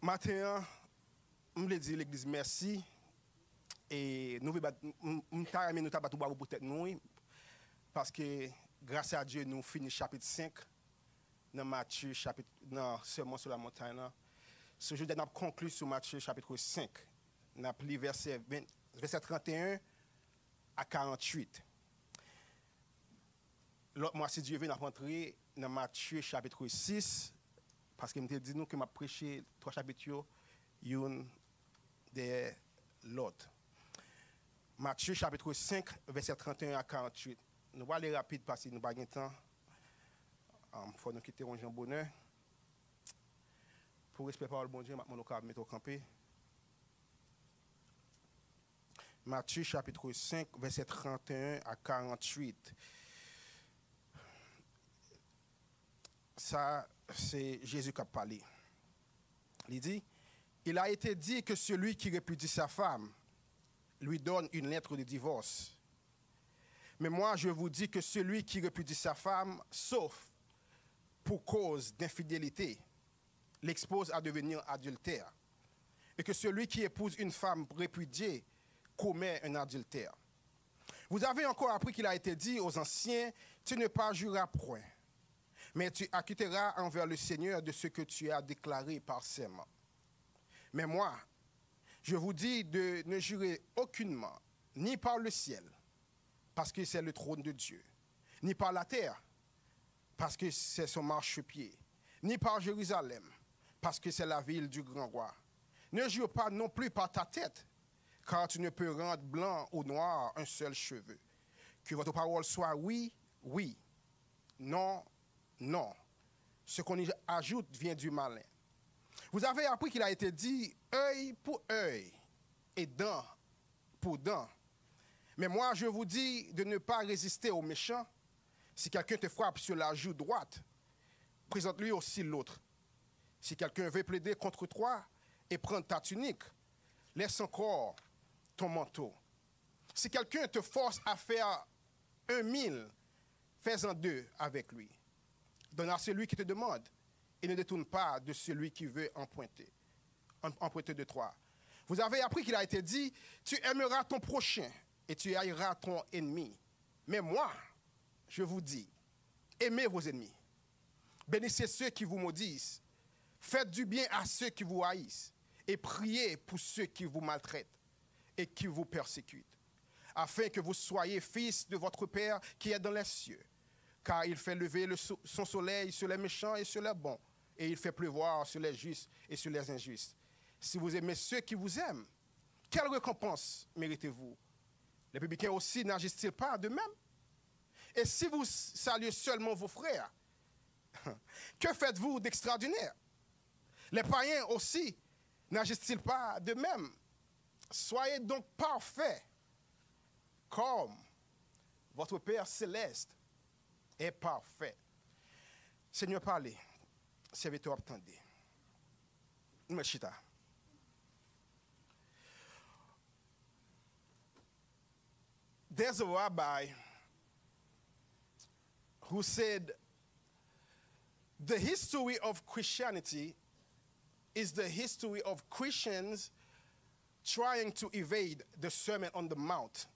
Matin, je voulais dire l'église merci. Et nous voulons battre pour tête nous. Parce que grâce à Dieu, nous finissons chapitre 5 dans Matthieu, chapitre, dans Sermon sur la montagne. Ce jour, nous avons conclu sur Matthieu, chapitre 5. Nous avons lu verset 31 à 48. L'autre mois, si Dieu veut, nous avons rentré dans Matthieu, chapitre 6. Parce qu'il me dit nous que m'a prêché 3 chapitres, une de l'autre. Matthieu chapitre 5, verset 31 à 48. Nous allons aller rapide parce que nous n'avons pas de temps. Il faut nous quitter Jean Bonheur. Pour respecter par le bon Dieu, maintenant nous allons mettre au campé. Matthieu chapitre 5, verset 31 à 48. Ça, c'est Jésus qui a parlé. Il dit, il a été dit que celui qui répudie sa femme lui donne une lettre de divorce. Mais moi, je vous dis que celui qui répudie sa femme, sauf pour cause d'infidélité, l'expose à devenir adultère. Et que celui qui épouse une femme répudiée commet un adultère. Vous avez encore appris qu'il a été dit aux anciens, tu ne parjureras point, mais tu acquitteras envers le Seigneur de ce que tu as déclaré par serment. Mais moi, je vous dis de ne jurer aucunement, ni par le ciel, parce que c'est le trône de Dieu, ni par la terre, parce que c'est son marchepied, ni par Jérusalem, parce que c'est la ville du grand roi. Ne jure pas non plus par ta tête, car tu ne peux rendre blanc ou noir un seul cheveu. Que votre parole soit oui, oui, non, non. Ce qu'on y ajoute vient du malin. Vous avez appris qu'il a été dit œil pour œil et dent pour dent. Mais moi, je vous dis de ne pas résister aux méchants. Si quelqu'un te frappe sur la joue droite, présente-lui aussi l'autre. Si quelqu'un veut plaider contre toi et prendre ta tunique, laisse encore ton manteau. Si quelqu'un te force à faire 1000, fais-en 2 avec lui. Donne à celui qui te demande et ne détourne pas de celui qui veut emprunter de toi. Vous avez appris qu'il a été dit, tu aimeras ton prochain et tu haïras ton ennemi. Mais moi, je vous dis, aimez vos ennemis. Bénissez ceux qui vous maudissent. Faites du bien à ceux qui vous haïssent. Et priez pour ceux qui vous maltraitent et qui vous persécutent. Afin que vous soyez fils de votre Père qui est dans les cieux. Car il fait lever son soleil sur les méchants et sur les bons. Et il fait pleuvoir sur les justes et sur les injustes. Si vous aimez ceux qui vous aiment, quelle récompense méritez-vous? Les publicains aussi n'agissent-ils pas de même? Et si vous saluez seulement vos frères, que faites-vous d'extraordinaire? Les païens aussi n'agissent-ils pas de même? Soyez donc parfaits, comme votre Père céleste est parfait. Seigneur, parlez. Serviteur, attendez. Meshita. There's a rabbi who said the history of Christianity is the history of Christians trying to evade the Sermon on the Mount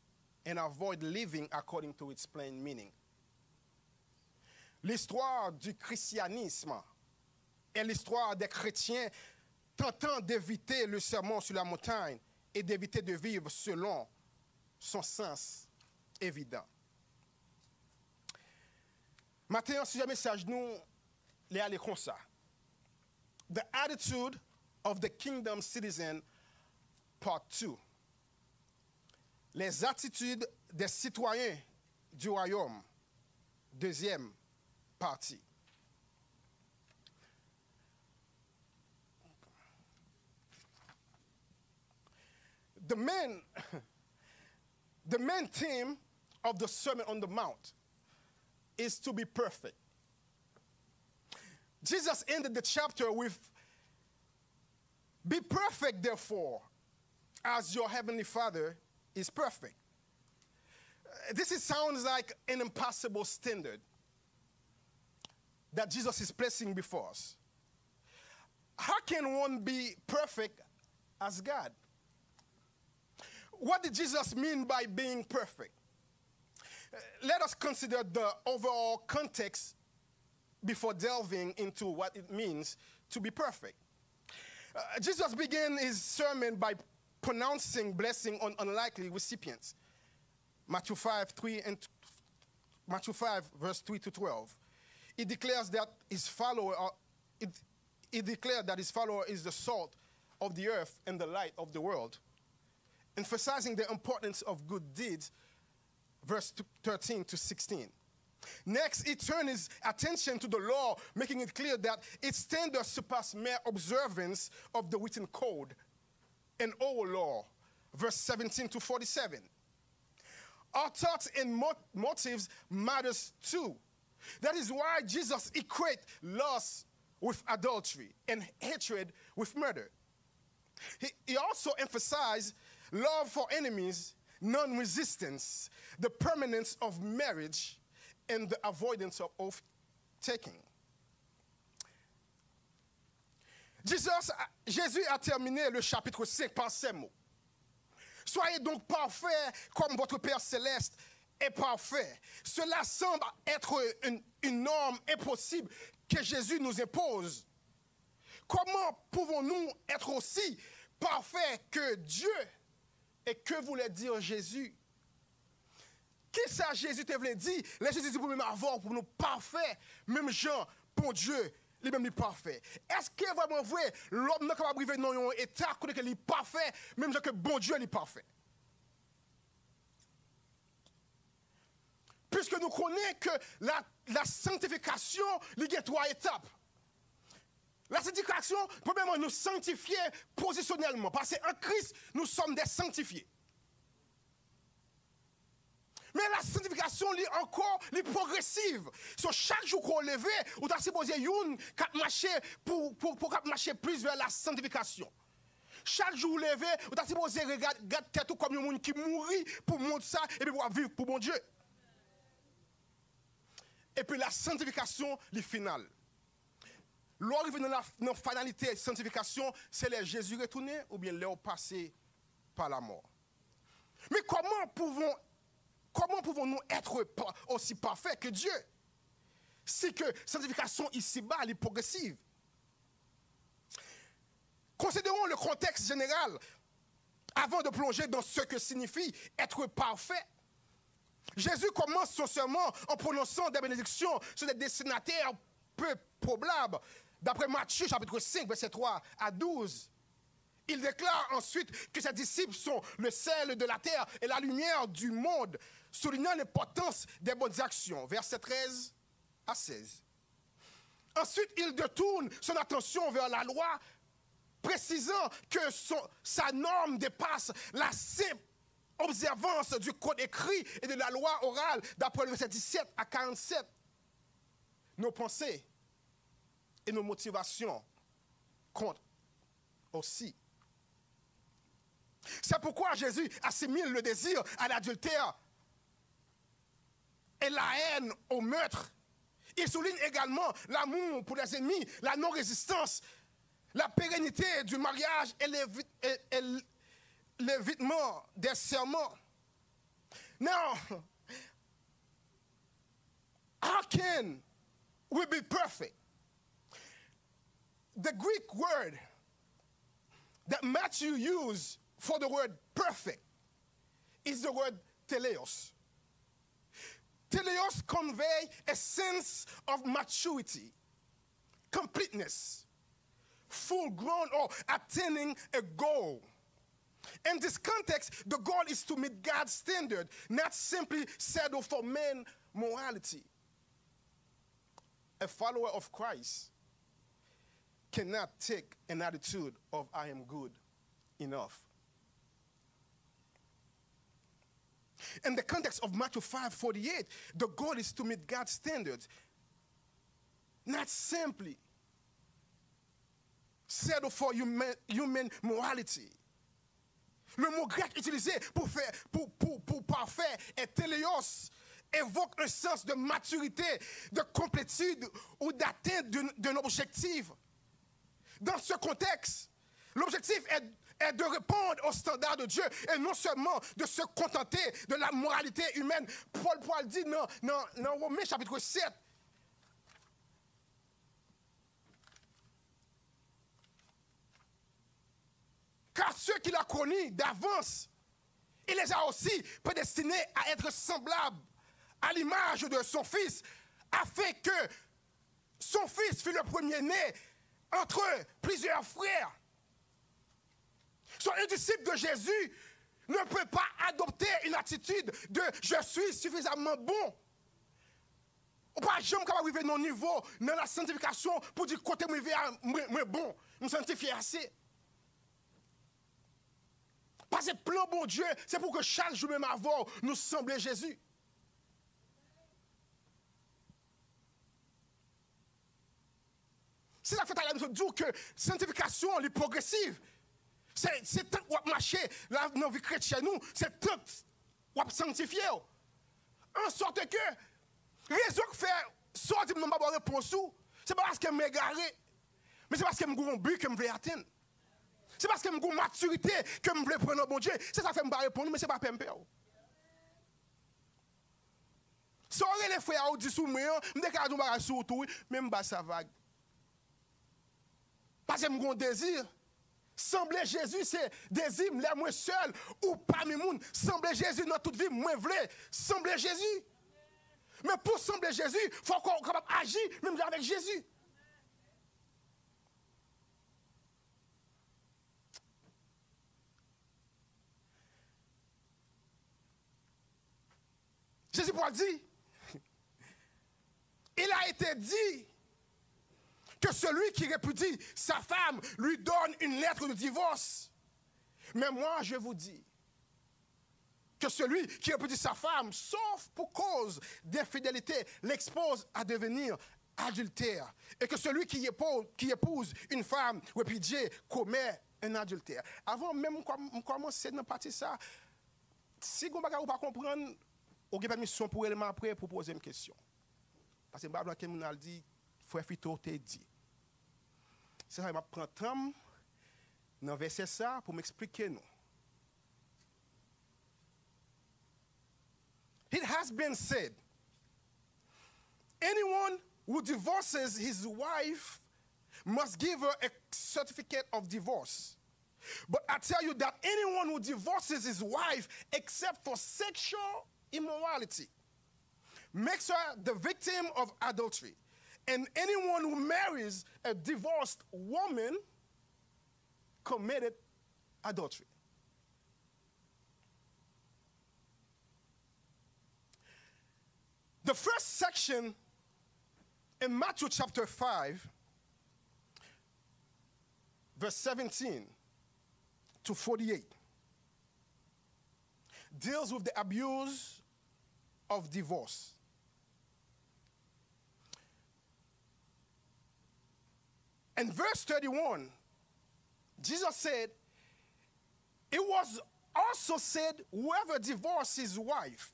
and avoid living according to its plain meaning. L'histoire du christianisme est l'histoire des chrétiens tentant d'éviter le sermon sur la montagne et d'éviter de vivre selon son sens évident. Maintenant, si jamais message nous, les aller comme ça. The attitude of the kingdom citizen, part 2. Les attitudes des citoyens du royaume, deuxième partie. The main theme of the Sermon on the Mount is to be perfect. Jesus ended the chapter with, be perfect, therefore, as your heavenly Father is perfect. Sounds like an impossible standard that Jesus is placing before us. how can one be perfect as God? What did Jesus mean by being perfect? Let us consider the overall context before delving into what it means to be perfect. Jesus began his sermon by pronouncing blessing on unlikely recipients. Matthew 5, verse 3 to 12. He declares that his follower is the salt of the earth and the light of the world, emphasizing the importance of good deeds, verse 13 to 16. Next, he turned his attention to the law, making it clear that its standards surpass mere observance of the written code and oral law, verse 17 to 47. Our thoughts and motives matters too. That is why Jesus equates lust with adultery and hatred with murder. He also emphasized love for enemies, non-resistance, the permanence of marriage, and the avoidance of oath-taking. Jésus a terminé le chapitre 5 par ces mots. Soyez donc parfaits comme votre Père céleste est parfait. Cela semble être une norme impossible que Jésus nous impose. Comment pouvons-nous être aussi parfaits que Dieu? Et que voulait dire Jésus? Qu'est-ce que Jésus te voulait dire? Les Jésus dit pour nous avoir, pour nous parfaits, même Jean, pour Dieu, les mêmes parfaits. Est-ce que vraiment vrai, l'homme n'est capable de vivre dans un état où il est parfait, même que bon Dieu est parfait? Puisque nous connaissons que la sanctification, il y a 3 étapes. La sanctification, premièrement, nous sanctifier positionnellement. Parce qu'en Christ, nous sommes des sanctifiés. Mais la sanctification, est encore progressive. Sur chaque jour qu'on lève, on a supposé pour marcher plus vers la sanctification. Chaque jour levé, on a supposé regarder tout comme un monde qui mourit pour montrer ça et puis pour vivre pour mon Dieu. Et puis la sanctification, le final. L'arrivée dans la finalité de la sanctification, c'est les Jésus retourné ou bien leur passé par la mort. Mais comment pouvons-nous être aussi parfaits que Dieu? Si que la sanctification ici-bas est progressive. Considérons le contexte général avant de plonger dans ce que signifie être parfait. Jésus commence son sermon en prononçant des bénédictions sur des destinataires peu probables. D'après Matthieu, chapitre 5, verset 3 à 12. Il déclare ensuite que ses disciples sont le sel de la terre et la lumière du monde, soulignant l'importance des bonnes actions. Verset 13 à 16. Ensuite, il détourne son attention vers la loi, précisant que sa norme dépasse la simple observance du code écrit et de la loi orale, d'après le verset 17 à 47. Nos pensées et nos motivations comptent aussi. C'est pourquoi Jésus assimile le désir à l'adultère et la haine au meurtre. Il souligne également l'amour pour les ennemis, la non-résistance, la pérennité du mariage et l'évitement des serments. Now, how can we be perfect? The Greek word that Matthew used for the word perfect is the word teleos. Teleos conveys a sense of maturity, completeness, full grown or attaining a goal. In this context, the goal is to meet God's standard, not simply settle for man's morality. A follower of Christ cannot take an attitude of I am good enough. In the context of Matthew 5:48, the goal is to meet God's standards, not simply settle for human morality. Le mot grec utilisé pour parfait est téléos, évoque un sens de maturité, de complétude ou d'atteinte d'un objectif. dans ce contexte, l'objectif est de répondre aux standards de Dieu et non seulement de se contenter de la moralité humaine. Paul dit dans Romains chapitre 7, car ceux qu'il a connus d'avance, il les a aussi prédestinés à être semblables à l'image de son Fils, afin que son Fils fût le premier-né entre plusieurs frères. Un disciple de Jésus ne peut pas adopter une attitude de « je suis suffisamment bon ». On ne peut jamais arriver à nos niveaux, dans la sanctification, pour dire côté moi bon, me sanctifier assez. Parce que le plan bon Dieu, c'est pour que chaque jour même avant, nous semblions Jésus. C'est la fait à la dire que la sanctification est progressive. C'est tant qu'on marcher dans la vie chrétienne, c'est tant qu'on sanctifier. En sorte que, raison que fait sortir de ma réponse, c'est pas parce que je m'égare, mais c'est parce que je me but que je veux atteindre. C'est parce que je me maturité que je veux prendre bon Dieu. C'est ça que je ne répondre, mais ce n'est pas peur. Si on les frères qui disent sous moi, je me dis sur tout, même ça vague. Parce que je me désir. Sembler Jésus, c'est désir, les moi seul ou parmi les gens. Sembler Jésus dans toute vie, moi voulais. Sembler Jésus. Mais pour sembler Jésus, il faut qu'on soit capable d'agir même avec Jésus. Jésus Paul dit, il a été dit que celui qui répudie sa femme lui donne une lettre de divorce. Mais moi, je vous dis que celui qui répudie sa femme, sauf pour cause d'infidélité, l'expose à devenir adultère. Et que celui qui épouse une femme répudiée commet un adultère. Avant même de commencer à partir ça, si vous ne pouvez pas comprendre, vous avez permission pour elle après pour poser une question. Parce que Bible a dit, frère Fito t'a dit. C'est ça, je prends temps dans verset ça pour m'expliquer nous. It has been said, anyone who divorces his wife must give her a certificate of divorce. But I tell you that anyone who divorces his wife except for sexual immorality makes her the victim of adultery. And anyone who marries a divorced woman committed adultery. The first section in Matthew chapter 5, verse 17 to 48, deals with the abuse of divorce. In verse 31, Jesus said, it was also said, whoever divorces his wife,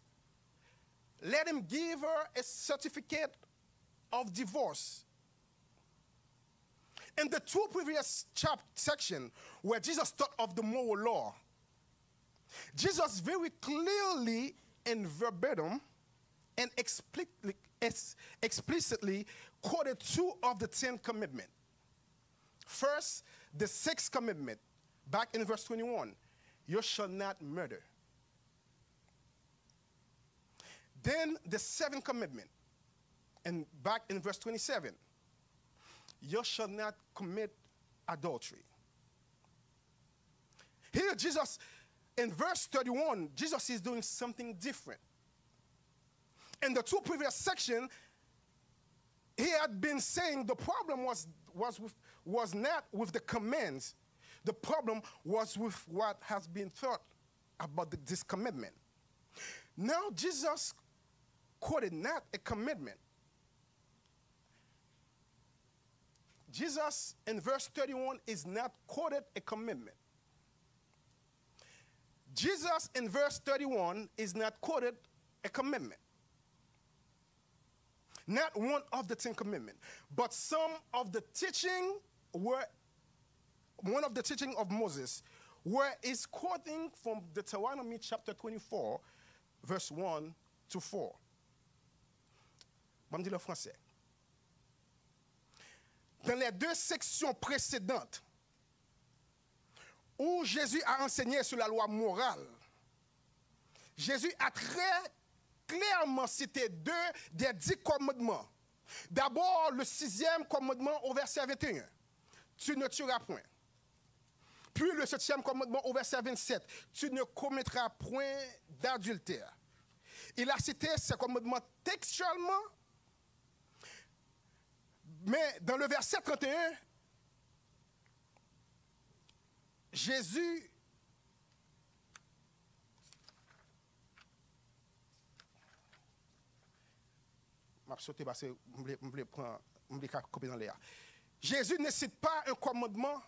let him give her a certificate of divorce. In the two previous sections where Jesus taught of the moral law, Jesus very clearly and verbatim and explicitly quoted two of the 10 commandments. First, the 6th commandment, back in verse 21, you shall not murder. Then the 7th commandment, and back in verse 27, you shall not commit adultery. Here, Jesus, in verse 31, Jesus is doing something different. In the two previous sections, he had been saying the problem was not with the commands. The problem was with what has been thought about this commandment. Now, Jesus quoted not a commandment. Jesus, in verse 31, is not quoted a commandment. Jesus, in verse 31, is not quoted a commandment. Not one of the 10 commandments, but some of the teaching were one of the teaching of Moses, where he's quoting from Deuteronomy chapter 24, verse 1 to 4. Je vais me dire le français. Dans les deux sections précédentes, où Jésus a enseigné sur la loi morale, Jésus a très clairement cité deux des 10 commandements. D'abord, le 6e commandement au verset 21. Tu ne tueras point. Puis le 7e commandement au verset 27. Tu ne commettras point d'adultère. Il a cité ces commandements textuellement, mais dans le verset 31, Jésus Jésus ne cite pas un commandement,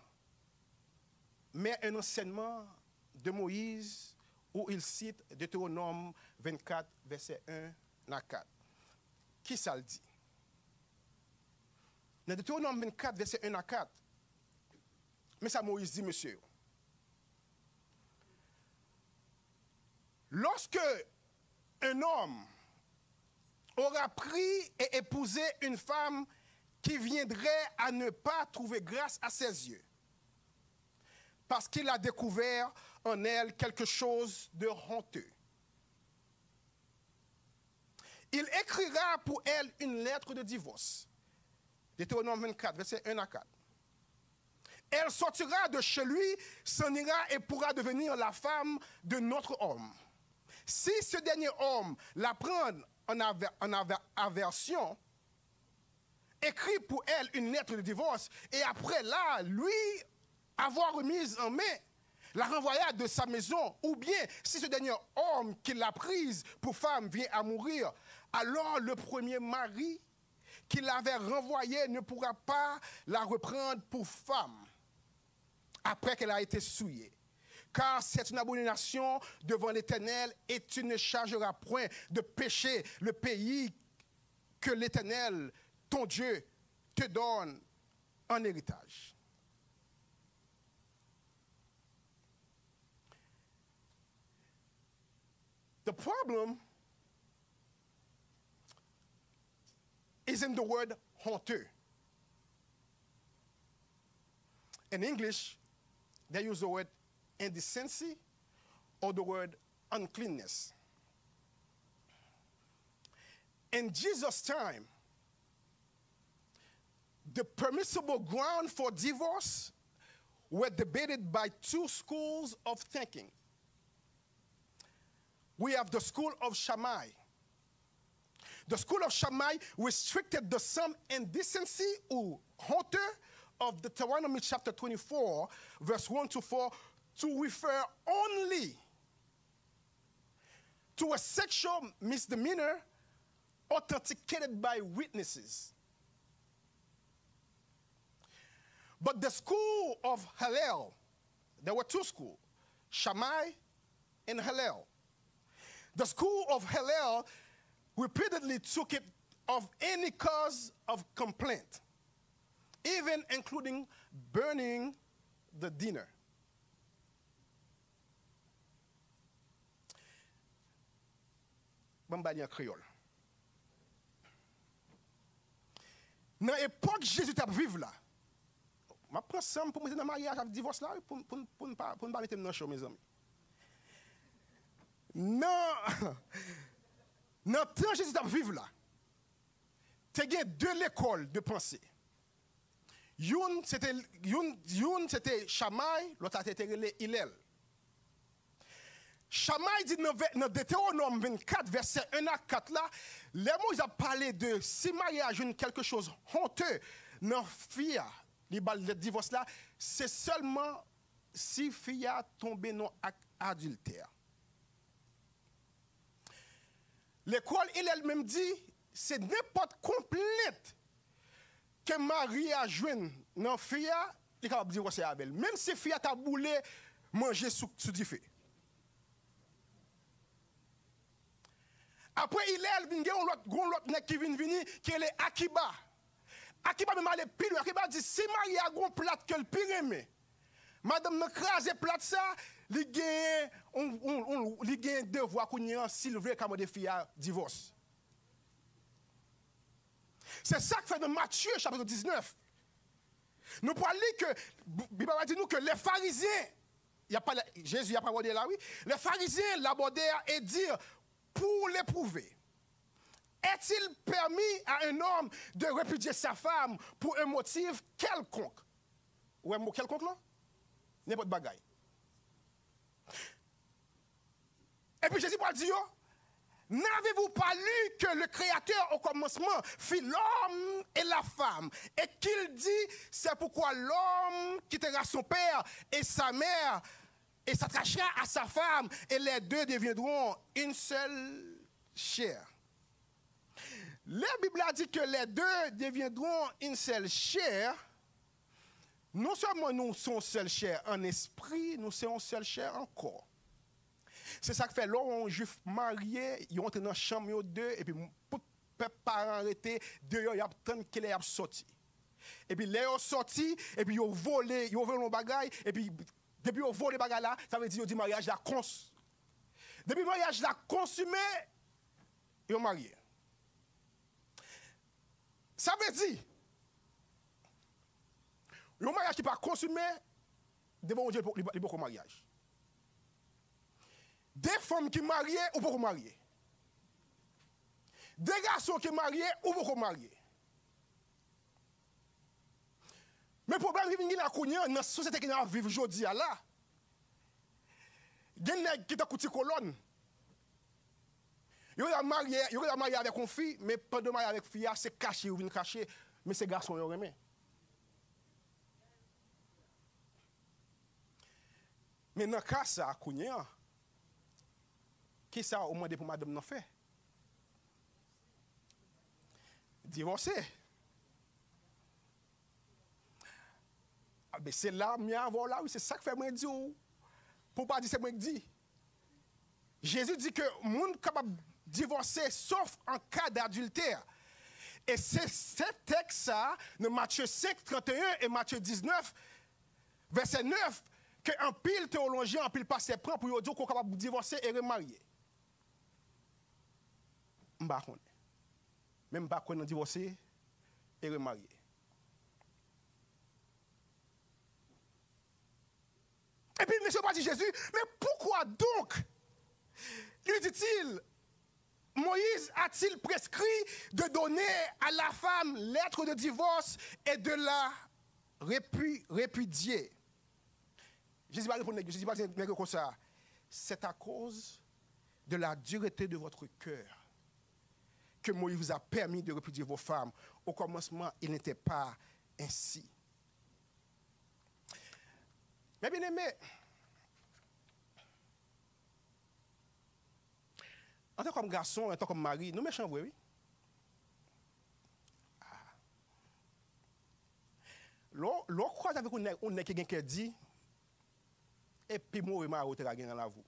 mais un enseignement de Moïse où il cite Deutéronome 24, verset 1 à 4. Qui ça le dit? Dans Deutéronome 24, verset 1 à 4, mais ça Moïse dit, monsieur, lorsque un homme aura pris et épousé une femme qui viendrait à ne pas trouver grâce à ses yeux, parce qu'il a découvert en elle quelque chose de honteux. Il écrira pour elle une lettre de divorce. Deutéronome 24, verset 1 à 4. Elle sortira de chez lui, s'en ira et pourra devenir la femme de notre homme. Si ce dernier homme la prend en aversion, écrit pour elle une lettre de divorce, et après là, lui, avoir remise en main, la renvoya de sa maison, ou bien, si ce dernier homme qui l'a prise pour femme vient à mourir, alors le premier mari qui l'avait renvoyée ne pourra pas la reprendre pour femme après qu'elle a été souillée. Car c'est une abomination devant l'Éternel et tu ne chargeras point de péché le pays que l'Éternel, ton Dieu, te donne en héritage. The problem is in the word honteux. In English, they use the word indecency or the word uncleanness. In Jesus' time, the permissible ground for divorce were debated by two schools of thinking. We have the school of Shammai. The school of Shammai restricted the some indecency or honteux of Deuteronomy chapter 24, verse 1 to 4, to refer only to a sexual misdemeanor authenticated by witnesses. But the school of Hillel, there were two schools, Shammai and Hillel. The school of Hillel repeatedly took it of any cause of complaint, even including burning the dinner. Bambali en créole. Dans l'époque Jésus t'a vivre là. Je prends ça pour mettre dans le mariage avec divorce là pour ne pas mettre dans le show mes amis. Non, dans le temps Jésus t'a vivre là. Tu as deux écoles de pensée. Une c'était Shammai, l'autre c'était Hillel. Shammai dit dans Deutéronome 24, verset 1 à 4 là, les mots ils ont parlé de si mariage quelque chose honteux, non fille, le divorce là, c'est seulement si fille a tombé dans acte adultère. L'école elle-même dit, c'est n'importe complète que Marie a joué dans fille, il est capable de divorcer avec elle. Même si fille a boulé manger sous du feu. Après, il y a un autre qui vient venir, qui est Akiba. Akiba même allait pile. Akiba dit, si Marie a un plat que le pire aimé, Madame n'a crasé plat ça, il gagne devoir qu'on y a s'il veut comme des filles à divorce. C'est ça que fait de Matthieu chapitre 19. Nous pouvons lire que, Bible dit nous que les pharisiens, Jésus n'a pas abordé là, oui, les pharisiens l'abordèrent et dirent, pour l'éprouver, est-il permis à un homme de répudier sa femme pour un motif quelconque? Ou un mot quelconque là? N'importe bagaille. Et puis Jésus va dire, n'avez-vous pas lu que le Créateur au commencement fit l'homme et la femme, et qu'il dit, c'est pourquoi l'homme quittera son père et sa mère et s'attachera à sa femme, et les deux deviendront une seule chair. La Bible a dit que les deux deviendront une seule chair. Non seulement nous sommes seule chair en esprit, nous sommes seule chair en corps. C'est ça que fait l'homme juif marié, ils ont dans la chambre deux, et puis pour parents arrêtés, deux, ils attendent qu'il est sorti. Et puis les ont sorti, et puis ils ont volé le bagage, et puis depuis ils ont volé le bagage là, ça veut dire que le mariage là consumé. Depuis le mariage là consumé, ils ont marié. Ça veut dire, le mariage qui n'est pas consumé, devant Dieu, il n'y a pas de mariage. Des femmes qui sont mariées ou pas mariées. Des garçons qui sont mariés ou pas mariés. Mais le problème qui est dans la société qui vit aujourd'hui, là, il y a des gens qui ont une colonne. Ils sont mariés avec une fille, mais pas de mariage avec une fille, c'est caché ou bien caché, mais ces garçons ils ont aimé. Mais dans le cas ça, qui ça au moins pour madame n'a fait? Divorcer. Ah ben c'est là, là, c'est ça que fait moi dire. Pour pas dire c'est moi qui dis. Jésus dit que le monde est capable de divorcer sauf en cas d'adultère. Et c'est ce texte-là, de Matthieu 5, 31 et Matthieu 19, verset 9, qu'un pile théologien, un pile passé prend pour dire qu'on est capable de divorcer et remarier. Je ne sais pas. Même pas qu'on a divorcé et remarié. Et puis, monsieur pas dit Jésus, mais pourquoi donc, lui dit-il, Moïse a-t-il prescrit de donner à la femme lettre de divorce et de la répudier? Jésus va répondre, Jésus va dire comme ça, c'est à cause de la dureté de votre cœur que Moïse vous a permis de répudier vos femmes. Au commencement, il n'était pas ainsi. Mais bien aimé, en tant que garçon, en tant que mari, nous méchants, oui. L'on croit avec on est quelqu'un qui dit, et puis moi, je vais me dans la vie.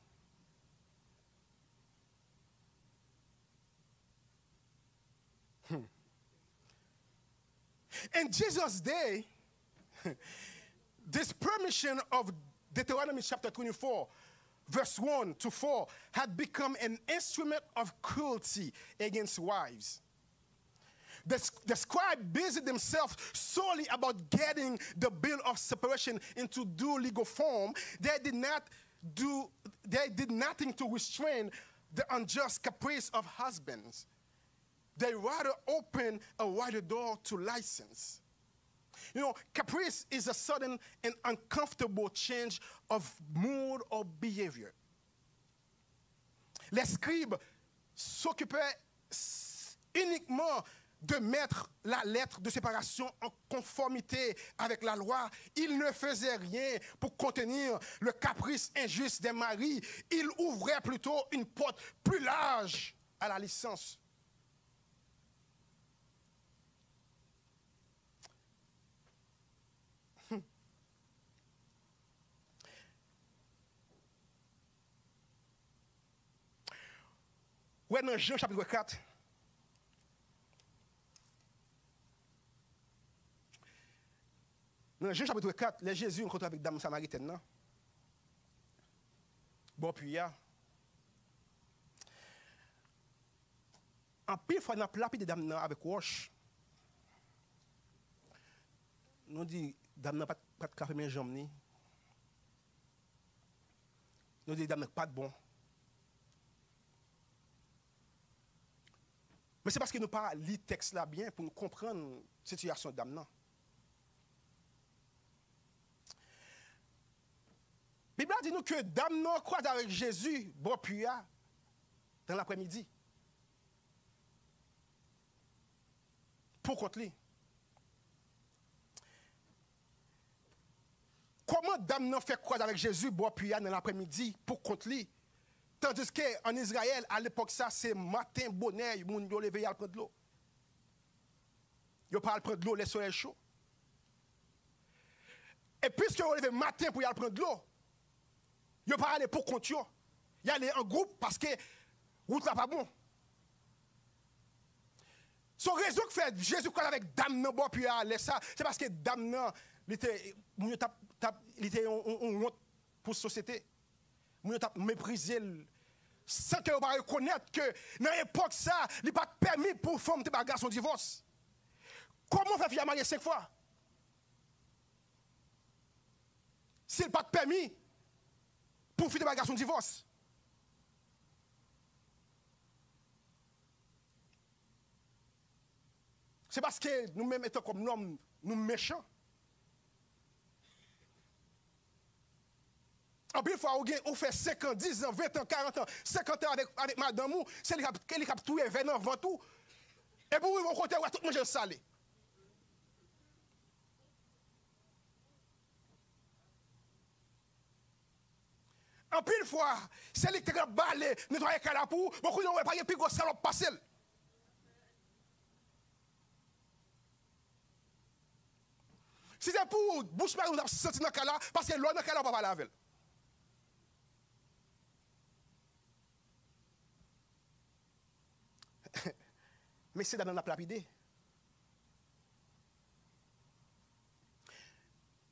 In Jesus' day, this permission of Deuteronomy chapter 24, verse 1 to 4, had become an instrument of cruelty against wives. The scribe busied themselves solely about getting the bill of separation into due legal form. They did nothing to restrain the unjust caprice of husbands. They rather open a wider door to license. You know, caprice is a sudden and uncomfortable change of mood or behavior. Les scribes s'occupaient uniquement de mettre la lettre de séparation en conformité avec la loi. Ils ne faisaient rien pour contenir le caprice injuste des maris. Ils ouvraient plutôt une porte plus large à la licence. Ouais, dans Jean chapitre 4, Dans Jean chapitre 4, les Jésus rencontre avec dame samaritaine. Non? Bon, puis, en pile fois, on a lapidé dame avec roche. Nous dit, dame n'a pas de café, mais jambes ni. Nous dit, dame n'a pas de bon. Mais c'est parce que nous pas lu le texte là bien pour nous comprendre la situation de dame. La Bible dit nous que dame croise avec Jésus, bon puis dans l'après-midi. Pour contre lui. Comment dame fait croise avec Jésus, bon puis dans l'après-midi, pour contre lui? Tandis qu'en Israël, à l'époque, ça, c'est matin, bonheur, les gens levé à prendre de l'eau. Ils parlent prendre de l'eau, les soleils chauds. Et puisque vous levez matin pour y aller prendre de l'eau, ils parlent aller pour contre. Ils aller en groupe parce que route là pas bon. Son raison que fait Jésus croise avec dame nan bon puis aller ça, c'est parce que dame nan il était honte pour la société. Moun t'a méprisé sans que vous pas reconnaître que dans l'époque ça, il n'est pas permis pour femme de bagarre son divorce. Comment faire fille marier 5 fois? S'il n'est pas permis pour fille de bagarre son divorce. C'est parce que nous-mêmes étant comme l'homme, nous méchants. En plus, on fait 5 ans, 10 ans, 20 ans, 40 ans, 50 ans avec madame, c'est lui qui a tout 20 ans, 20 tout. Et pour vous, côté, on va tout manger salé. En pile fois, c'est lui qui a balé, nettoyer calapou, beaucoup de gens n'ont pas plus gros salope passé. Si c'est pour bouche mère, vous avez senti dans le cas là, parce que l'autre dans le cas là, on ne va pas laver. Mais c'est dans la lapidé.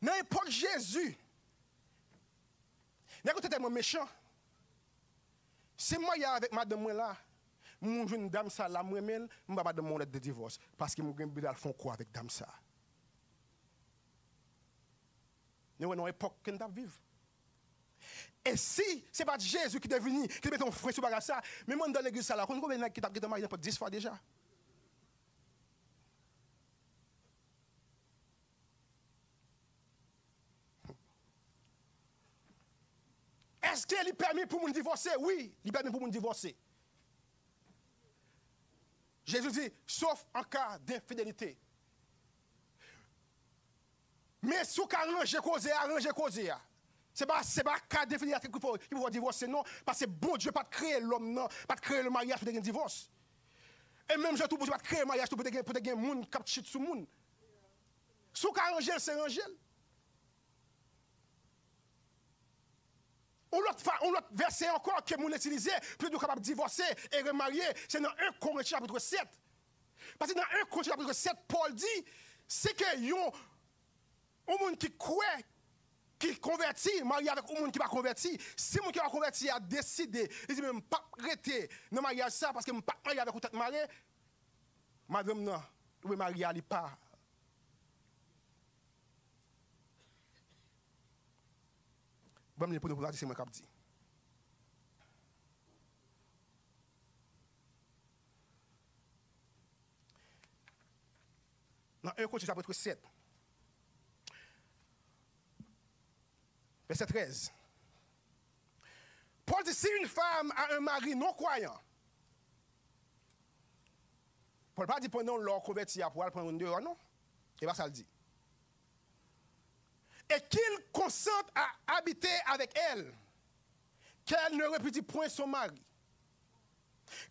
Dans l'époque Jésus, n'est pas tellement méchant. C'est moi avec madame là, mon jeune dame ça là, moi-même, je ne vais pas demander de divorce. Parce que mon gars font quoi avec dame ça? Nous sommes dans l'époque que nous vivons. Et si ce n'est pas Jésus qui est venu, qui met un frein sur ça, mais moi dans l'église, là, on a qui t'a marié 10 fois déjà. Est-ce qu'il est permis pour nous divorcer? Oui, il est permis pour nous divorcer. Jésus dit, sauf en cas d'infidélité. Mais si vous arrangez causer, ce n'est pas cas d'infidélité qu'il faut divorcer, non. Parce que bon Dieu pas créer l'homme, non. Pas créer le mariage pour un divorce. Et même je ne pas créer le mariage pour des gens qui chit sur le monde. Si vous arrangez, c'est arrangé. Ou l'autre verset encore que nous utilisons, plus de capable de divorcer et remarier, c'est dans 1 Corinthiens chapitre 7. Parce que dans 1 Corinthiens chapitre 7, Paul dit, c'est que un monde qui croit, qui convertit, marié avec un monde qui n'est pas converti, si le monde qui n'est pas converti a décidé, il dit, même pas arrêter dans le mariage ça, parce que je ne pas marié avec un marié, madame, non, le marié n'est pas. Bon, je vais vous dire, c'est moi qui dis. Dans 1 Corinthiens chapitre 7, verset 13. Paul dit, si une femme a un mari non croyant, Paul ne dit pas pendant leur converti pour aller prendre une dehors, non? Et bien ça le dit. Et qu'il consente à habiter avec elle, qu'elle ne répudie point son mari.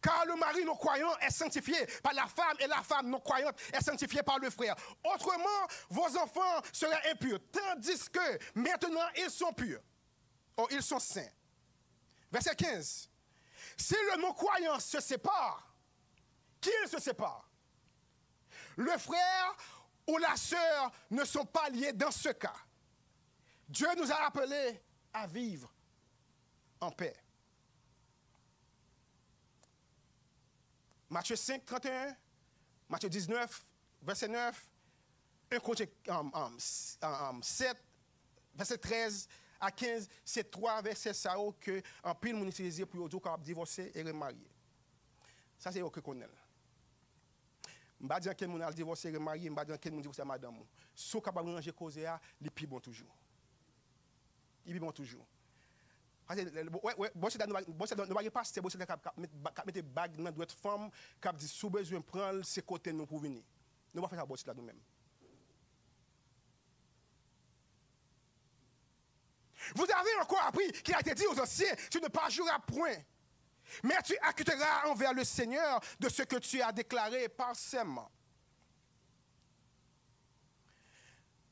Car le mari non croyant est sanctifié par la femme et la femme non croyante est sanctifiée par le frère. Autrement, vos enfants seraient impurs, tandis que maintenant ils sont purs. Oh, ils sont saints. Verset 15. Si le non-croyant se sépare, qui se sépare? Le frère ou la sœur ne sont pas liés dans ce cas. Dieu nous a appelés à vivre en paix. Matthieu 5, 31, Matthieu 19, verset 9, 1 Corinthiens 7, verset 13 à 15, c'est 3 versets ça que en pile mon utilisé pour dire qu'on divorcer et remarier. Ça c'est que connaît. Je ne vais pas dire que mon a divorcé et remarié, je ne vais pas dire que mon divorcé madame. Si vous capable de ranger cause là, il plus bon toujours. Il est bon toujours. Parce que bon c'est ne va pas c'est bon c'est mettre bague dans d'autres femmes qui dit sous besoin prendre ces côtés nous pour venir. Nous va faire ça bon là nous-mêmes. Vous avez encore appris qu'il a été dit aux anciens, tu ne parjureras point, mais tu acquitteras envers le Seigneur de ce que tu as déclaré par serment.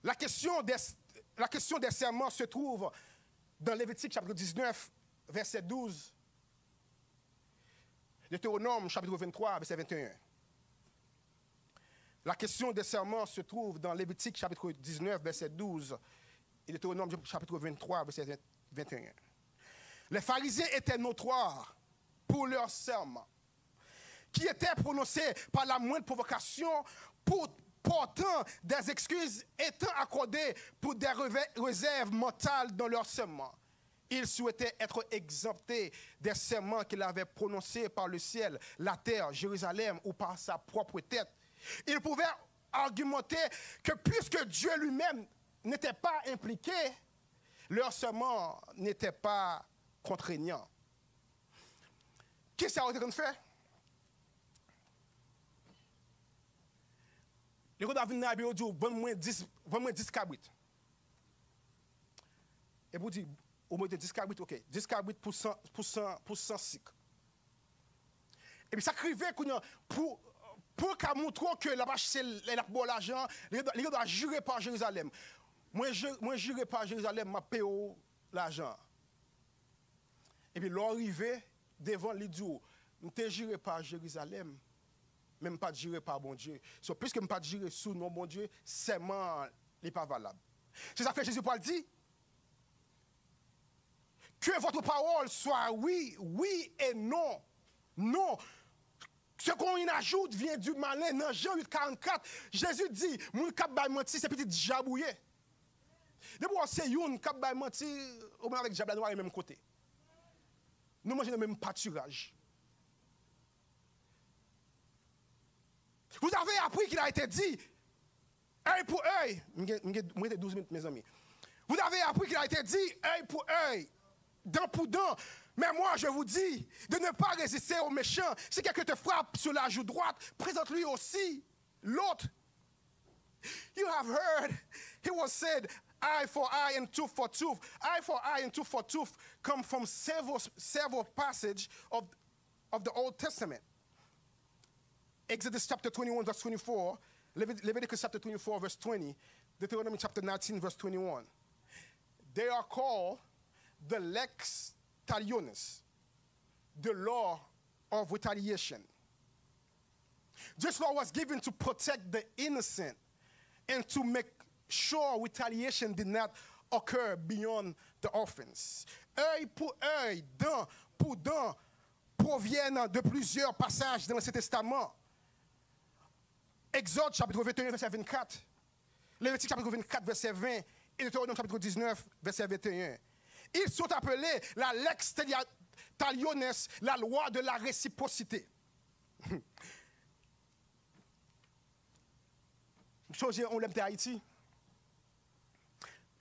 La question des serments se trouve dans Lévitique chapitre 19, verset 12, Deutéronome chapitre 23, verset 21. La question des serments se trouve dans Lévitique chapitre 19, verset 12, et Deutéronome chapitre 23, verset 21. Les pharisiens étaient notoires pour leurs serments, qui étaient prononcés par la moindre provocation, portant des excuses étant accordées pour des réserves mentales dans leurs serments. Ils souhaitaient être exemptés des serments qu'il avait prononcés par le ciel, la terre, Jérusalem ou par sa propre tête. Ils pouvaient argumenter que puisque Dieu lui-même n'était pas impliqué, leur serment n'était pas contraignant. Qu'est-ce que ça a été fait? Les gens doivent venir à Bible disent, vends-moi 10 cabrites. Et vous dites, au moins 10 cabrites, ok, 10 cabrites pour 100 cycles. Et puis ça crivait pour qu'à montrer que la vache c'est l'argent, les gens doivent jurer par Jérusalem. Moi jurer par Jérusalem, m'a payé l'argent. Et puis l'arrivée devant l'idiot, je ne juré par Jérusalem, même pas jurer par bon Dieu. Puisque je ne pas jurer sous non bon Dieu, serment n'est pas valable. C'est ça que Jésus Paul dit. Que votre parole soit oui, oui et non. Non. Ce qu'on y ajoute vient du malin. Dans Jean 8, 44, Jésus dit, mon cap bay menti, c'est petit jabouillé. D'abord, c'est une cap bay menti, au moins avec diable noir du même côté. Nous mangeons le même pâturage. Vous avez appris qu'il a été dit, œil pour œil. Moi, 12 minutes, mes amis. Vous avez appris qu'il a été dit, œil pour œil, dent pour dent. Mais moi, je vous dis de ne pas résister aux méchants. Si quelqu'un te frappe sur la joue droite, présente-lui aussi l'autre. You have heard, it was said, eye for eye and tooth for tooth. Eye for eye and tooth for tooth come from several passages of the Old Testament. Exodus chapter 21, verse 24, Leviticus chapter 24, verse 20, Deuteronomy chapter 19, verse 21. They are called the lex talionis, the law of retaliation. This law was given to protect the innocent and to make sure retaliation did not occur beyond the offense. Œil pour œil, dent pour dent proviennent de plusieurs passages dans l'Ancien Testament. Exode chapitre 21, verset 24, Lévitique chapitre 24, verset 20, et Deutéronome chapitre 19, verset 21. Ils sont appelés la lex taliones, la loi de la réciprocité. On l'aime à Haïti.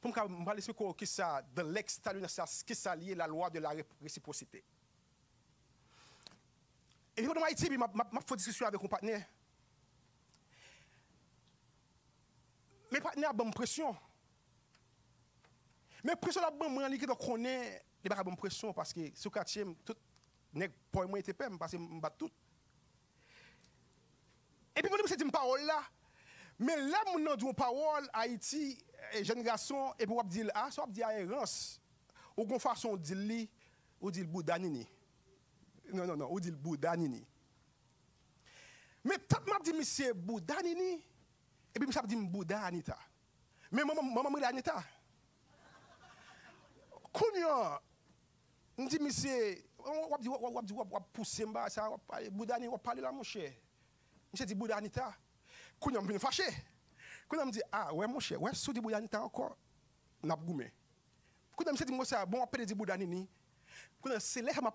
Pour me parler de qui ça, de lex taliones, qui ça lié la loi de la réciprocité. Et dans Haïti, je fais discussion avec mon partenaire. Mes partenaires ont bonne pression. Mais pression la bonne moi qui connaît les pas bonne pression parce que ce quartier tout nèg pour moi était pem parce que me bat tout. Et puis vous me dit parole là. Mais là mon nan dit parole Haïti jeune garçon et puis on dit ah ça dit errance. Ou gon façon dit li ou dit boudanini. Non, ou dit boudanini. Mais tant m'a dit monsieur boudanini Et puis, je me dit, Bouddha Anita. Mais maman, je Anita. Quand on dit, monsieur, on va pousser, ça, Bouddha, on va parler là, mon cher. Je dis, Bouddha Anita. Quand on me fâché. Quand on me dit, ah, ouais, mon cher, ouais, si on dit Bouddha Anita encore, on a goumé. Quand on me dit, moi, ça, bon, après, dit Bouddha Nini. Quand c'est là, m'a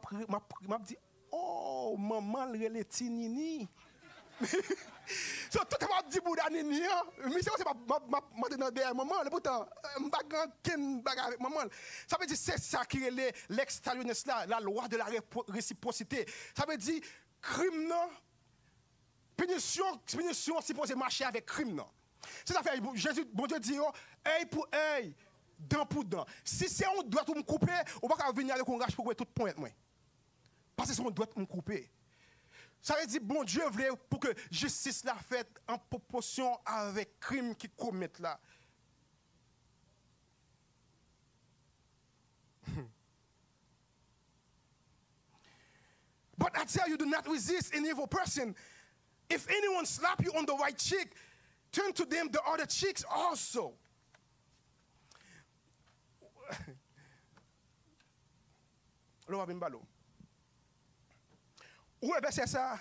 dit, oh, maman, le tinini. So, tout le monde dit Bouddha Nini, mais c'est pas dans derrière maman, pourtant, avec maman. Ça veut dire, c'est ça qui est l'extériorness là, la loi de la réciprocité. Ça veut dire, crime, non, punition, supposé marcher avec crime, non. C'est ça fait, Jésus, bon Dieu dit, œil pour œil, dent pour dent. Si c'est on doit me couper, on va pas venir avec un rage pour tout point, moi. Parce que c'est on doit me couper. Ça veut dire, bon Dieu voulait pour que justice la faite en proportion avec crime qui commettent là. But I tell you, do not resist an evil person. If anyone slap you on the right cheek, turn to them the other cheeks also. Lo va balo. Où est verset ça?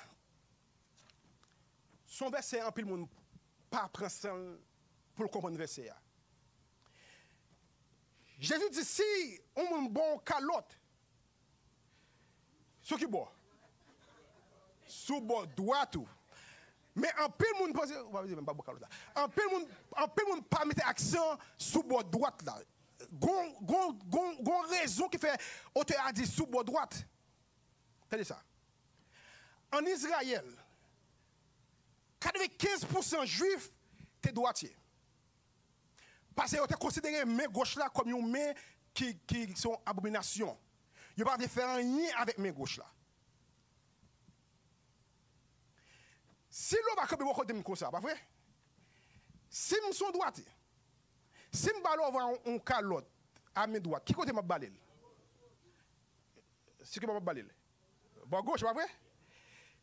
Son verset en pile monde pas prendre pour le comprendre verset. Jésus dit si on bon calotte. Ce qui bon. Sous bon droit tout. Mais en pile monde pense en pile monde pas mettre accent sous bord droite là. Gon raison qui fait auteur a dit sous bord droite. Tenez ça. En Israël, 95% juifs étaient droitiers. Parce qu'ils ont considéré main gauche là comme une main qui sont abomination. Ils ne peuvent pas faire rien avec main gauche là. Si l'on va comme ça, pas vrai? Si je suis droitier, si je vais un calotte à main droite, qui côté m'a balé? C'est qui m'a balé? Bon gauche, pas vrai?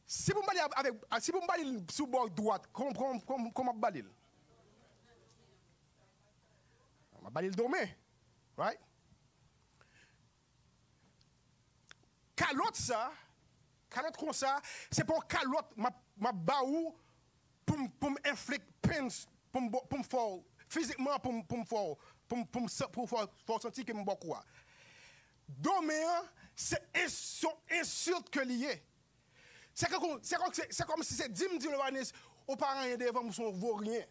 Si vous me baillez sous bord droite, comment baillez? Je baillez le domaine, right? Calotte ça, calotte comme ça, c'est pour calotte ma baou pour m'infliger peine, pour me faire physiquement pour sentir que je me quoi. Domaine, c'est insulte que lié. C'est comme si c'est 10 000 $, aux parents et devant nous sont rien.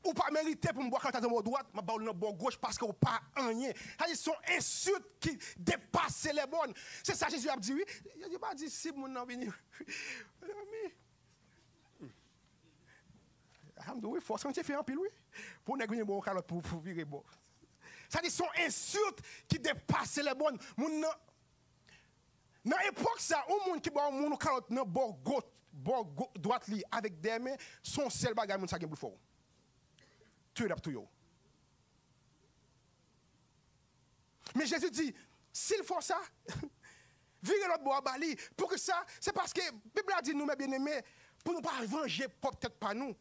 Ou pas mérité pour me boire quand tu as droite, ma balle dans bord gauche parce que ou pas rien. Ils sont insultes qui dépassent les bonnes. C'est ça Jésus a dit oui. Il n'a pas dit si mon nom venu. Il faut sentir faire un pile oui. Pour ne gagner bon calotte pour virer bon. Ça dit sont insultes qui dépassent les bonnes. Dans l'époque, ça, au monde qui boit mon carotte dans bord gauche, droite li avec des mains, son seul bagage moun sa gen pour fort. Tu es tout yo. Mais Jésus dit, s'il faut ça, virez l'autre bois bali pour que ça, c'est parce que la Bible a dit nous mes bien-aimés pour nous pas venger peut-être pas nous.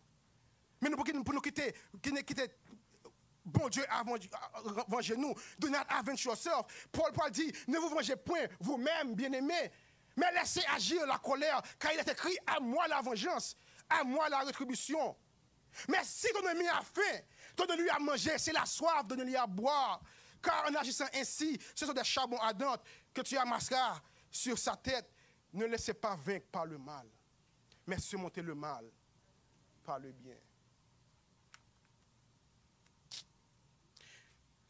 Mais nous pour nous quitter bon Dieu a vengé nous. Do not avenge yourself. Paul dit, ne vous vengez point vous-même, bien-aimés, mais laissez agir la colère, car il est écrit, à moi la vengeance, à moi la rétribution. Mais si ton ennemi a faim, donne-lui à manger, c'est la soif, donne-lui à boire. Car en agissant ainsi, ce sont des charbons ardents que tu amasseras sur sa tête. Ne laissez pas vaincre par le mal, mais surmontez le mal par le bien.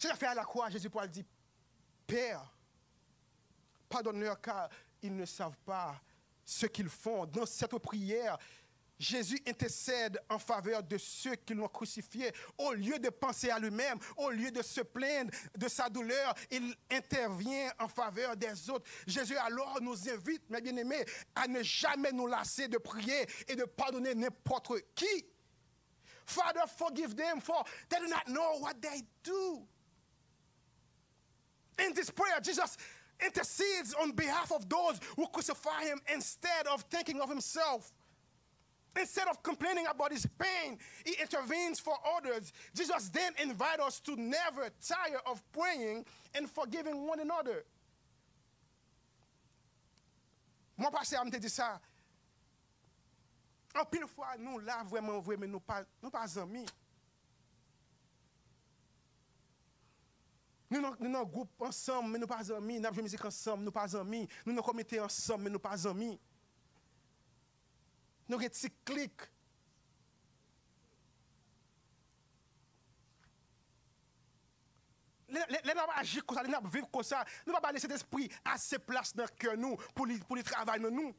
C'est fait à la croix, Jésus Paul dit, Père, pardonne-leur car ils ne savent pas ce qu'ils font. Dans cette prière, Jésus intercède en faveur de ceux qui l'ont crucifié. Au lieu de penser à lui-même, au lieu de se plaindre de sa douleur, il intervient en faveur des autres. Jésus alors nous invite, mes bien-aimés, à ne jamais nous lasser de prier et de pardonner n'importe qui. Father, forgive them for they do not know what they do. In this prayer, Jesus intercedes on behalf of those who crucify him instead of thinking of himself. Instead of complaining about his pain, he intervenes for others. Jesus then invites us to never tire of praying and forgiving one another. Moi, passé à me dire ça. En pile fois, nous là, vraiment vrai, mais nous pas amis. Nous sommes un groupe ensemble, mais nous pas amis. Nous avons musique ensemble, nous pas amis. Nous sommes comité ensemble, mais nous pas amis. Nous avons un petit clic. Nous avons agir comme ça, nous avons vivre comme ça. Nous ne pouvons pas laisser cet esprit assez place dans le cœur nous pour les travailler dans nous.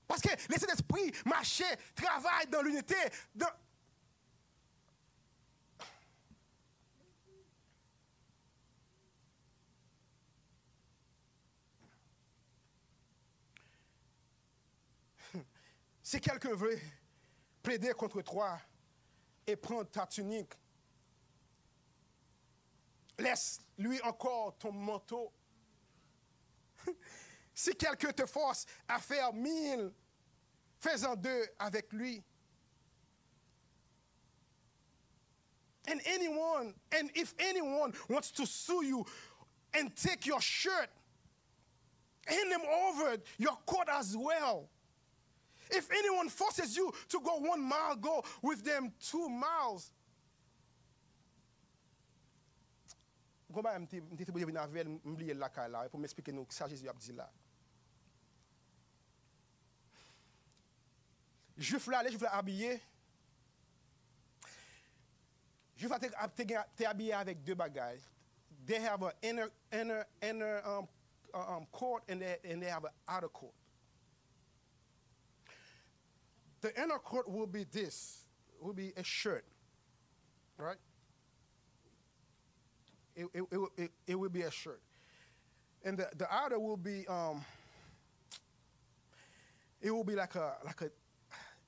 Parce que laisser l'esprit marcher, travailler dans l'unité, dans... Si quelqu'un veut plaider contre toi et prendre ta tunique, laisse-lui encore ton manteau. Si quelqu'un te force à faire 1000, fais-en 2 avec lui. And if anyone wants to sue you and take your shirt, hand them over your coat as well. If anyone forces you to go 1 mile, go with them 2 miles. Je vais oublier la là pour m'expliquer nous ça Jésus a dit là. Juif là, les juifs là habillés. Juif là t'es habillé avec 2 bagages. They have an inner coat and they have an outer coat. The inner coat will be this, will be a shirt, right? It will be a shirt. And the outer will be, it will be like a,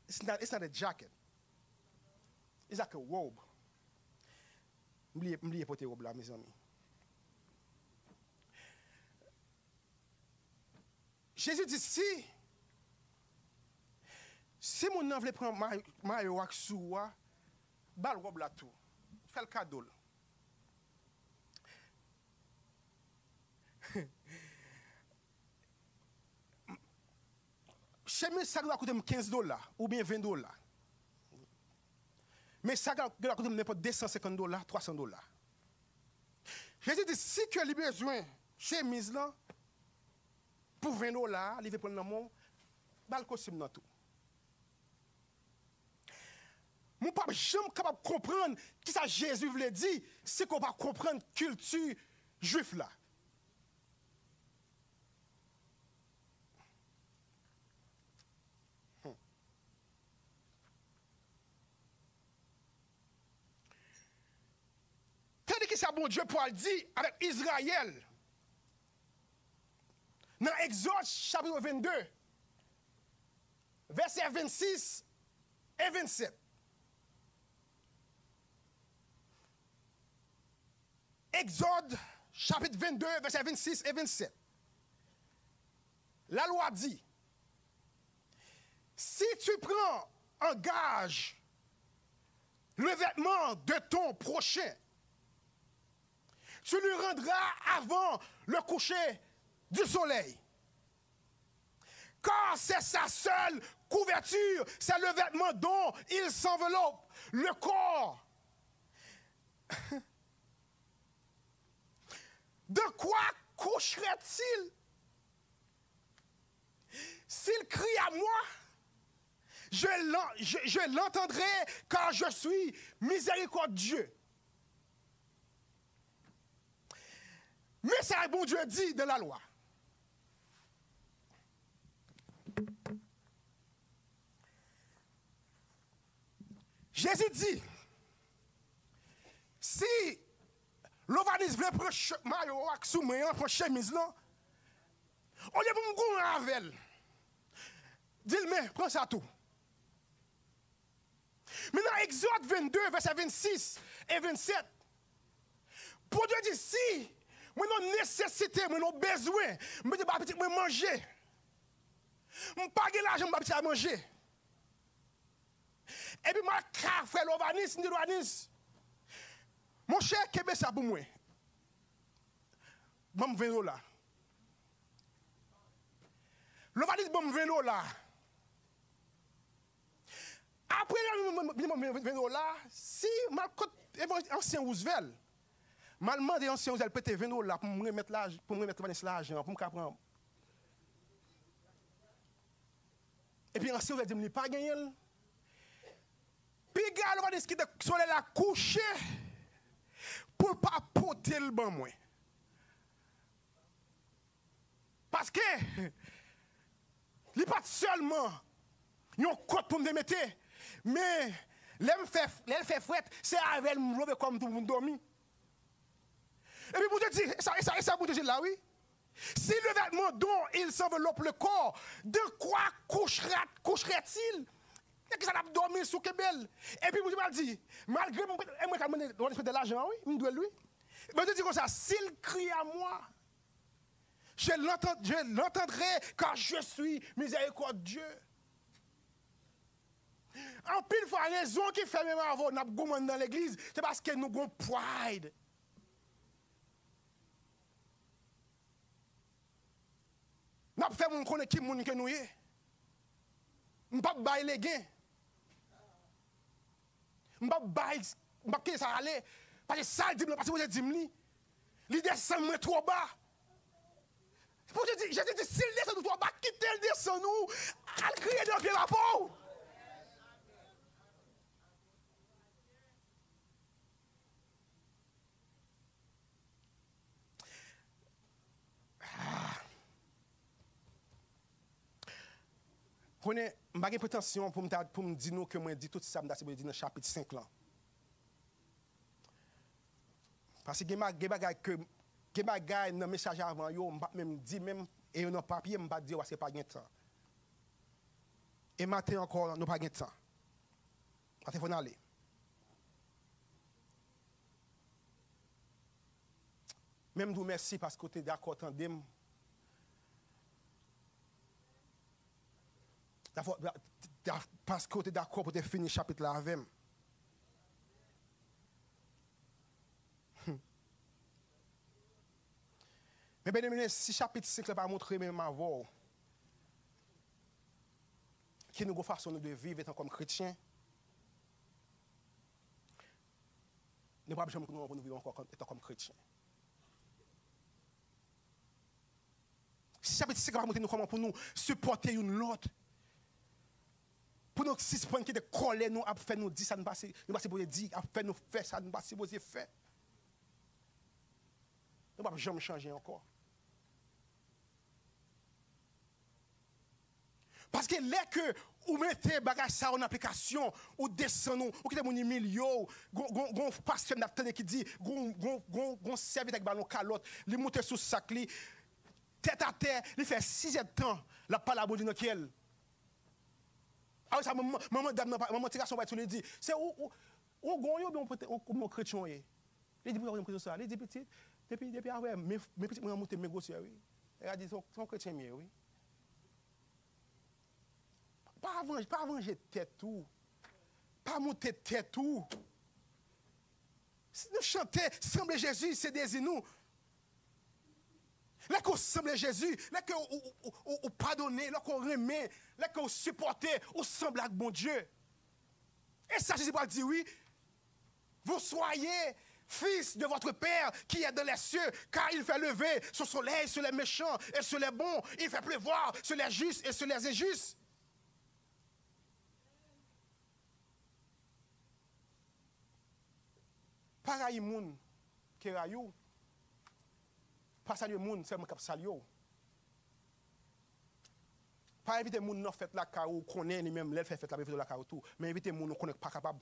it's not a jacket. It's like a robe. M'oubliez porter robe là, mes amis. Jésus dit si mon nan vle prendre maillot ak sou wa, bal robe la tout. Fais le cadeau. Chemise ça va coûter $15 ou bien $20. Mais ça va coûter n'importe $250, $300. Jésus dit si que il besoin chemise là pour $20, il veut prendre mon bal costume dans tout. Mon papa jamais capable de comprendre qui ça Jésus voulait dire, c'est qu'on va comprendre culture juif là. Tandis que ça bon Dieu pour le dire avec Israël. Dans Exode chapitre 22, versets 26 et 27. Exode chapitre 22, versets 26 et 27. La loi dit, si tu prends en gage le vêtement de ton prochain, tu lui rendras avant le coucher du soleil. Car c'est sa seule couverture, c'est le vêtement dont il s'enveloppe, le corps. De quoi coucherait-il? S'il crie à moi, je l'entendrai car je suis miséricordieux. Mais c'est un bon Dieu dit de la loi. Jésus dit, si l'ovanis veut prendre maillot ak soumeyan pour chemise là, on lieu pour me ravel. Dis-le, prends ça tout. Maintenant, Exode 22, verset 26 et 27. Pour Dieu dit, si moi non nécessité, moi non besoin, moi de pas petit moi manger. Je n'ai pas l'argent pour à manger. Et puis, je fais l'Ovanis. Mon cher, qu'est-ce que ça pour moi? Je vais $20. L'Ovanis, je vais $20. Après, $20, si je ancien Roosevelt, je demande à ancien Roosevelt de $20 pour me remettre l'argent, pour me prendre. Et puis, ancien Roosevelt dit, je n'ai pas gagné. Puis, il y a qui sont là coucher pour ne pas porter le banc. Parce que, il n'est pas seulement un code pour me mettre, mais l'aime fait fouette, c'est avec le mauvais comme tout le monde dormi. Et puis, vous te dites, ça vous te dit là, oui? Si le vêtement dont il s'enveloppe le corps, de quoi coucherait-il? Et que ça l'a dormi sous Kebel. Et puis, vous m'avez dit, malgré mon de l'argent, oui, il doit lui. Mais je dis comme ça, s'il crie à moi, je l'entendrai car je suis miséricordieux. En pile fois, la raison qui fait même avant, nous avons dans l'église, c'est parce que nous avons pride. Nous avons fait mon connaître qui moun que nous y. Nous ne pouvons pas bailler les gains. Nous ne pouvons pas bailler ça aller. Parce que ça, parce que vous avez dit, il descend trop bas. Je te dis, s'il descend trop bas, quittez le descend nous, à crier dans le rapport. Prenez, je n'ai pas prétention pour me dire que moi dit tout ça, je dis dans le chapitre 5 là. Parce que il y a des bagages dans le message avant, je ne même dire même, et dans le papier, je ne pas dire que ce n'est pas de temps. Et maintenant encore, nous n'avons pas de temps. Parce qu'il faut aller. Même vous merci parce que tu es d'accord, tandem. Parce que tu es d'accord pour te finir le chapitre là avec. Mais bien aimé, si chapitre 5 n'a pas montré même avant, qui nous façon de vivre étant comme chrétiens, nous ne pouvons pas jamais nous vivre encore étant comme chrétiens. Si chapitre 5 n'a pas montré nous comment pour nous supporter une l'autre, pour nous 6 points qui étaient collés, nous avons fait nous dire ça, nous ne pas supposé dire, avons fait nous faire ça, nous ne pas supposé faire. Nous ne pouvons jamais changer encore. Parce que là que vous mettez bagage ça en application, ou descendez, ou quittez mon milieu, gon pasteur d'attendre qui dit, gon servite avec ballon calotte, li monter sous sac li, tête à terre, il fait 6 temps, la parole de Dieu dans quel. Ah ça maman dame maman tiration va dit, c'est où gon yo bien mon chrétien est. Il dit pour chrétien ça, il dit petit depuis après mes petits moi monter négocier oui. Il a dit son chrétien mieux oui. Pas venger tête tout. Pas monter tête tout. Si nous chantons, semble Jésus, c'est des nous. Là qu'on semble Jésus, là qu'on pardonne, là qu'on remet, là qu'on supporte, on semble avec bon Dieu. Et ça, Jésus va dire oui, vous soyez fils de votre Père qui est dans les cieux, car il fait lever son soleil sur les méchants et sur les bons. Il fait pleuvoir sur les justes et sur les injustes. Pareil moun qui rayou. Pas saluer moun, c'est mon cap saluer. Pas éviter moun non fait la carou connaît ni même l'elle fait la carou tout, mais éviter moun connaît pas capable.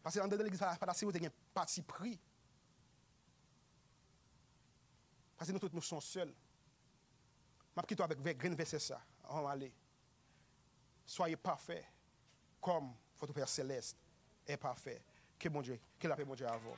Parce que dans l'église pas si vous avez parti pris. Parce que nous tous nous sommes seuls. Je quitte avec grain verset ça. On va aller. Soyez parfaits comme votre Père céleste est parfait. Que bon Dieu, que la paix bon Dieu à vous.